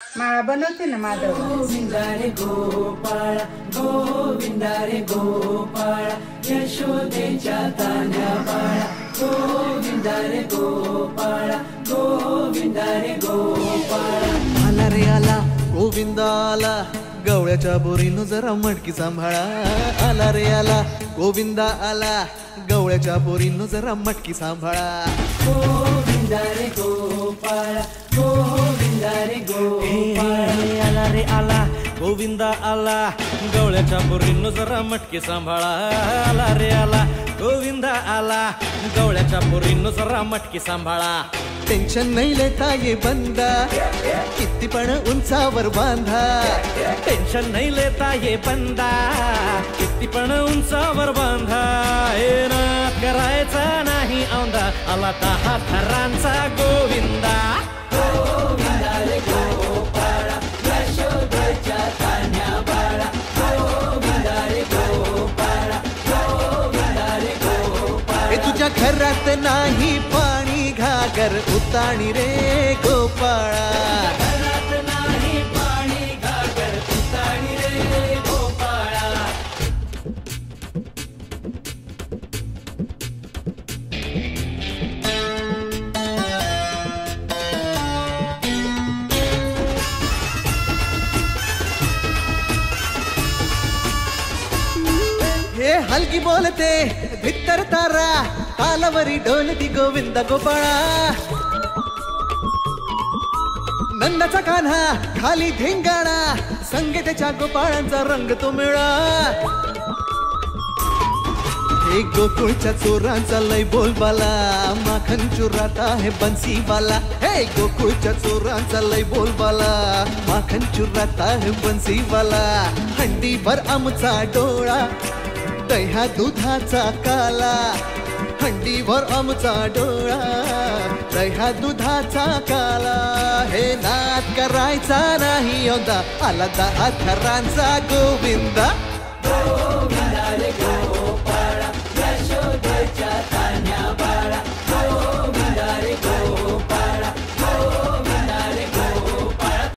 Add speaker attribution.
Speaker 1: माळा बनवते ना माधव.
Speaker 2: गोविंदा रे गोपाळा गोविंदा रे गोपाळा यशोदेच्या तान्या बाळा गोविंदा रे गोपाळा गोविंदा रे गोपाळा.
Speaker 3: आला रे आला गोविंदा आला गवळ्याच्या बोरीनं जरा मटकी सांभाळा. आला रे आला गोविंदा आला गवळ्याच्या बोरीनं जरा मटकी सांभाळा.
Speaker 2: गोविंदा रे गोपाळा गोविंदा रे गोपाळा.
Speaker 4: आला रे आला गोविंदा आला गवळ्याच्या बोरीनं जरा मटकी सांभाळा. आला रे आला गोविंदा आला गवळ्याच्या बोरीनं जरा मटकी सांभाळा.
Speaker 3: टेन्शन नाही लेता ये बंदा किती पण उंचावर बांधा.
Speaker 4: टेन्शन नाही लेता ये बंदा किती पण उंचावर बांधा. हे ना करायचा नाही औंधा आला 10 थरांचा गोविंदा.
Speaker 2: गोविंदा रे गोपाळा यशोदेच्या तान्या बाळा गोविंदा रे गोपाळा गोविंदा रे गोपाळा.
Speaker 3: हे तुझ्या घरात नाही पाणी घागर उताणी रे गोपाळा.
Speaker 2: घरात नाही पाणी घागर उताणी रे गोपाळा.
Speaker 3: हे हलकी बोलते भित्तर तारा तालावरी ढोलती गोविंदा गोपाळा. नंदाचा कान्हा खाली धिंगाणा संगे त्याच्या गोपाळांचा रंग तो मिळा. हे गोकुळच्या चोरांचा लय बोलबाला माखन चुरात आहे बन्सीवाला. हे गोकुळच्या चोरांचा लय बोलबाला माखन चुरात आहे बन्सीवाला. हंडीभर आमचा डोळा दह्या दुधाचा काला. हंडीभर आमचा डोळा दह्या दुधाचा काला. हे नाद करायचा नाही यंदा आला 10 थरांचा गोविंदा.